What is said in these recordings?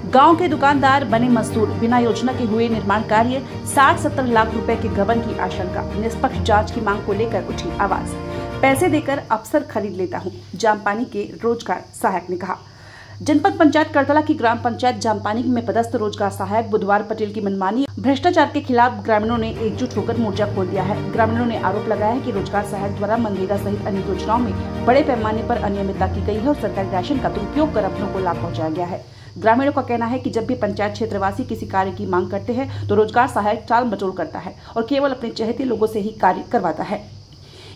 गांव के दुकानदार बने मजदूर, बिना योजना के हुए निर्माण कार्य, 60-70 लाख रुपए के गबन की आशंका। निष्पक्ष जांच की मांग को लेकर उठी आवाज। पैसे देकर अफसर खरीद लेता हूं, जामपानी के रोजगार सहायक ने कहा। जनपद पंचायत करतला की ग्राम पंचायत जामपानी में पदस्थ रोजगार सहायक बुधवार पटेल की मनमानी भ्रष्टाचार के खिलाफ ग्रामीणों ने एकजुट होकर मोर्चा खोल दिया है। ग्रामीणों ने आरोप लगाया है कि रोजगार सहायक द्वारा मनरेगा सहित अन्य योजनाओं में बड़े पैमाने पर अनियमितता की गई है और सरकारी राशन का दुरुपयोग कर अपनों को लाभ पहुंचाया गया है। ग्रामीणों का कहना है कि जब भी पंचायत क्षेत्रवासी किसी कार्य की मांग करते हैं तो रोजगार सहायक टाल मटोल करता है और केवल अपने चहेते लोगों से ही कार्य करवाता है।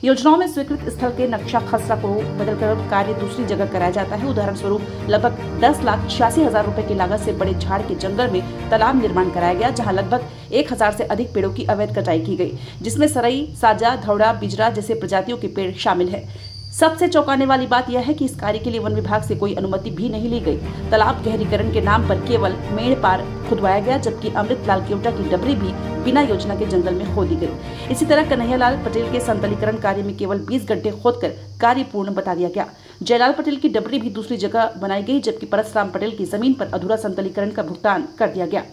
योजनाओं में स्वीकृत स्थल के नक्शा खसरा को बदलकर कार्य दूसरी जगह कराया जाता है। उदाहरण स्वरूप लगभग 10,86,000 रुपए की लागत से बड़े झाड़ के जंगल में तालाब निर्माण कराया गया, जहां लगभग 1,000 से अधिक पेड़ों की अवैध कटाई की गई, जिसमें सरई, साजा, धौड़ा, बिजरा जैसे प्रजातियों के पेड़ शामिल है। सबसे चौंकाने वाली बात यह है कि इस कार्य के लिए वन विभाग से कोई अनुमति भी नहीं ली गई। तालाब गहरीकरण के नाम पर केवल मेड़ पार खुदवाया गया, जबकि अमृतलाल केवटा की डबरी भी बिना योजना के जंगल में खोदी गई। इसी तरह कन्हैयालाल पटेल के संतलीकरण कार्य में केवल 20 गड्ढे खोदकर कार्य पूर्ण बता दिया गया। जयलाल पटेल की डबरी भी दूसरी जगह बनाई गई, जबकि परसराम पटेल की जमीन पर अधूरा संतलीकरण का भुगतान कर दिया गया।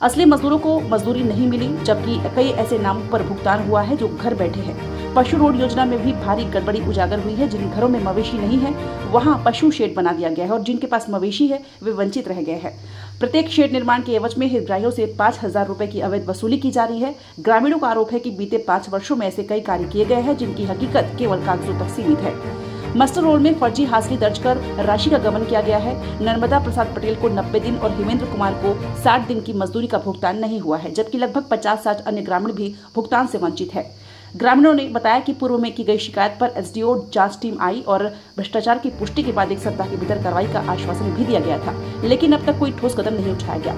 असली मजदूरों को मजदूरी नहीं मिली, जबकि कई ऐसे नामों पर भुगतान हुआ है जो घर बैठे हैं। पशु रोड योजना में भी भारी गड़बड़ी उजागर हुई है। जिन घरों में मवेशी नहीं है वहां पशु शेड बना दिया गया है और जिनके पास मवेशी है वे वंचित रह गए हैं। प्रत्येक शेड निर्माण के एवज में हितग्राहियों से 5,000 रुपए की अवैध वसूली की जा रही है। ग्रामीणों का आरोप है कि बीते 5 वर्षों में ऐसे कई कार्य किए गए हैं जिनकी हकीकत केवल कागजों तक सीमित है। मस्टर रोल में फर्जी हाजिरी दर्ज कर राशि का गबन किया गया है। नर्मदा प्रसाद पटेल को 90 दिन और हेमेंद्र कुमार को 60 दिन की मजदूरी का भुगतान नहीं हुआ है, जबकि लगभग 50-60 अन्य ग्रामीण भी भुगतान से वंचित है। ग्रामीणों ने बताया कि पूर्व में की गई शिकायत पर एसडीओ जांच टीम आई और भ्रष्टाचार की पुष्टि के बाद 1 सप्ताह के भीतर कार्रवाई का आश्वासन भी दिया गया था, लेकिन अब तक कोई ठोस कदम नहीं उठाया गया।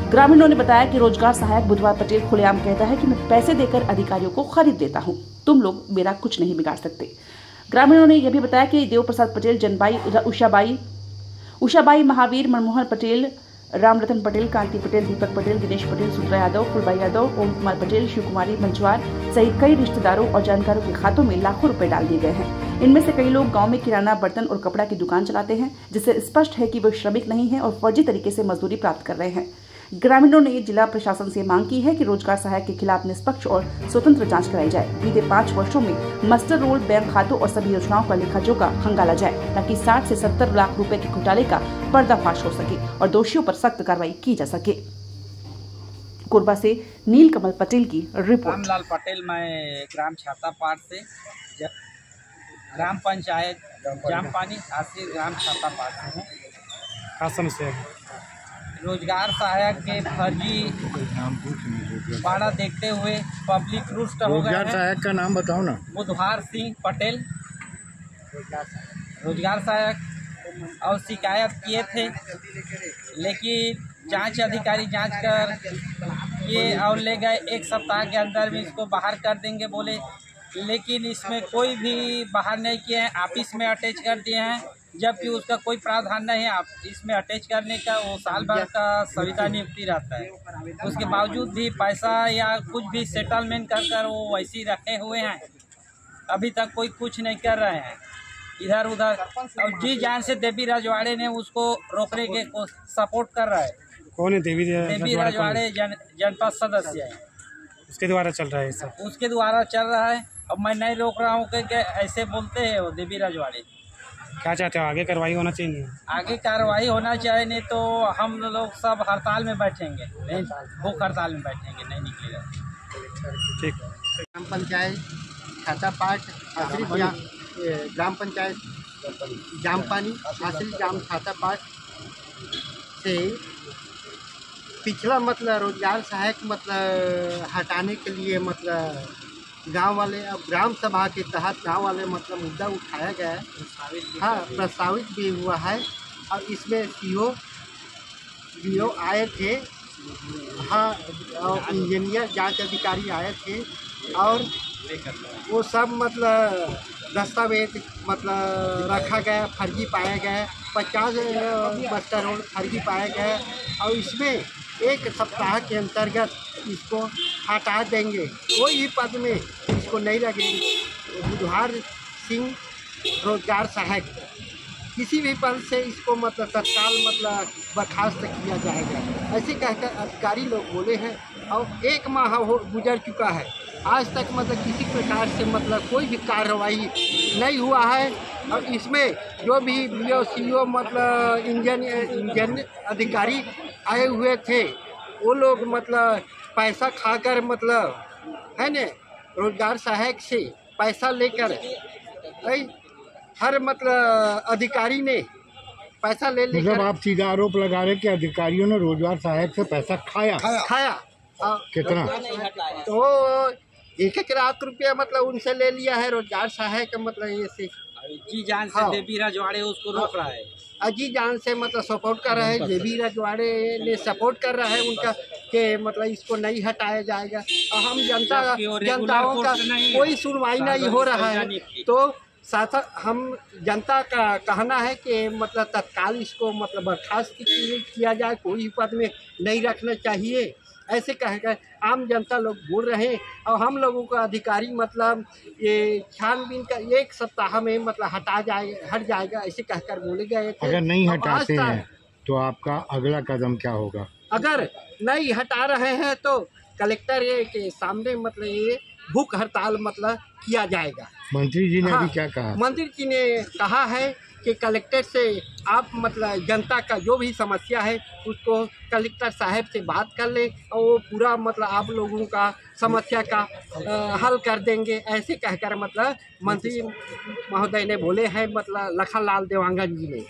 ग्रामीणों ने बताया कि रोजगार सहायक बुधवार पटेल खुलेआम कहता है कि मैं पैसे देकर अधिकारियों को खरीद देता हूँ, तुम लोग मेरा कुछ नहीं बिगाड़ सकते। ग्रामीणों ने यह भी बताया कि देव प्रसाद पटेल, जनबाई, उषाबाई, महावीर, मनमोहन पटेल, रामरतन पटेल, कांति पटेल, दीपक पटेल, दिनेश पटेल, सुंदरा यादव, फुलबाई यादव, ओम कुमार पटेल, शिव कुमारी मंचवार सहित कई रिश्तेदारों और जानकारों के खातों में लाखों रुपए डाल दिए गए हैं। इनमें से कई लोग गांव में किराना, बर्तन और कपड़ा की दुकान चलाते हैं, जिससे स्पष्ट है कि वे श्रमिक नहीं हैं और फर्जी तरीके से मजदूरी प्राप्त कर रहे हैं। ग्रामीणों ने जिला प्रशासन से मांग की है कि रोजगार सहायक के खिलाफ निष्पक्ष और स्वतंत्र जांच कराई जाए। बीते 5 वर्षों में मस्टर रोल, बैंक खातों और सभी योजनाओं का लेखा-जोखा खंगाला जाए, ताकि 60 से 70 लाख रुपए के घोटाले का पर्दाफाश हो सके और दोषियों पर सख्त कार्रवाई की जा सके। कोरबा से नीलकमल पटेल की रिपोर्ट। रामलाल पटेल, मैं ग्राम छातापार से, ग्राम पंचायत जामपानी ग्राम छातापार से हूँ। क्या समस्या है? रोजगार सहायक के फर्जी बाड़ा देखते हुए पब्लिक रुष्ट हो गए हैं। रोजगार सहायक का नाम बताओ ना। बुधवार सिंह पटेल रोजगार सहायक, और शिकायत किए थे, लेकिन जांच अधिकारी जांच कर ये और ले गए। 1 सप्ताह के अंदर में इसको बाहर कर देंगे बोले, लेकिन इसमें कोई भी बाहर नहीं किए हैं। ऑफिस में अटैच कर दिए हैं, जबकि उसका कोई प्रावधान नहीं है आप इसमें अटैच करने का। वो साल भर का संविदा नियुक्ति रहता है, उसके बावजूद भी पैसा या कुछ भी सेटलमेंट कर कर वो वैसे ही रखे हुए हैं। अभी तक कोई कुछ नहीं कर रहे हैं इधर उधर, और जी जान से देवी रजवाड़े ने उसको रोकने के सपोर्ट कर रहा है। कौन है देवी रजवाड़े? जनपद सदस्य है, उसके द्वारा चल रहा है सब। उसके द्वारा चल रहा है। अब मैं नहीं रोक रहा हूँ कि ऐसे बोलते हैं वो देवी रजवाड़े। क्या चाहते हो, आगे कार्रवाई होना चाहिए? आगे कार्रवाई होना चाहिए, नहीं तो हम लोग सब हड़ताल में बैठेंगे, नहीं भूख हड़ताल में बैठेंगे, नहीं निकलेगा। ठीक। ग्राम पंचायत छातापार, ग्राम पंचायत जामपानी, आसरी ग्राम छातापार से पिछला मतलब रोजगार सहायक मतलब हटाने के लिए मतलब गांव वाले, अब ग्राम सभा के तहत गांव वाले मतलब मुद्दा उठाया गया है। हाँ, प्रस्तावित भी हुआ है और इसमें सीओ आए थे, हाँ, और इंजीनियर जांच अधिकारी आए थे और वो सब मतलब दस्तावेज मतलब रखा गया, फर्जी पाया गया। 50 मस्टर रोल फर्जी पाया गया और इसमें 1 सप्ताह के अंतर्गत इसको हटा देंगे, कोई भी पद में इसको नहीं लगेंगे। बुधवार सिंह रोजगार सहायक किसी भी पद से इसको मतलब तत्काल मतलब बर्खास्त किया जाएगा, ऐसे कहकर अधिकारी लोग बोले हैं। और 1 माह गुजर चुका है, आज तक मतलब किसी प्रकार से मतलब कोई भी कार्रवाई नहीं हुआ है। और इसमें जो भी BO CO मतलब इंजन अधिकारी आए हुए थे, वो लोग मतलब पैसा खाकर मतलब है न रोजगार सहायक से पैसा लेकर हर मतलब अधिकारी ने पैसा ले लेकर, मतलब आप सीधा आरोप लगा रहे कि अधिकारियों ने रोजगार सहायक से पैसा खाया। कितना? तो 1-1 लाख रुपया मतलब उनसे ले लिया है रोजगार सहायक मतलब ये से जी जान से देवी रजवाड़े उसको रोक रहा है, अजी जान से मतलब सपोर्ट कर रहा है। देवी रजवाड़े ने सपोर्ट कर रहा है उनका कि मतलब इसको नहीं हटाया जाएगा। और हम जनताओं का कोई सुनवाई नहीं हो रहा है, तो साथ हम जनता का कहना है कि मतलब तत्काल इसको मतलब बर्खास्त किया जाए, कोई पद में नहीं रखना चाहिए, ऐसे कहकर आम जनता लोग बोल रहे हैं। और हम लोगों का अधिकारी मतलब ये छानबीन का 1 सप्ताह में मतलब हट जाएगा ऐसे कहकर बोले गए थे। अगर नहीं हटाते हैं तो आपका अगला कदम क्या होगा? अगर नहीं हटा रहे हैं तो कलेक्टर के सामने मतलब ये भूख हड़ताल मतलब किया जाएगा। मंत्री जी ने अभी क्या कहा? मंत्री जी ने कहा है कि कलेक्टर से आप मतलब जनता का जो भी समस्या है उसको कलेक्टर साहब से बात कर ले और वो पूरा मतलब आप लोगों का समस्या का हल कर देंगे, ऐसे कहकर मतलब मंत्री महोदय ने बोले हैं मतलब लखनलाल देवांगन जी ने।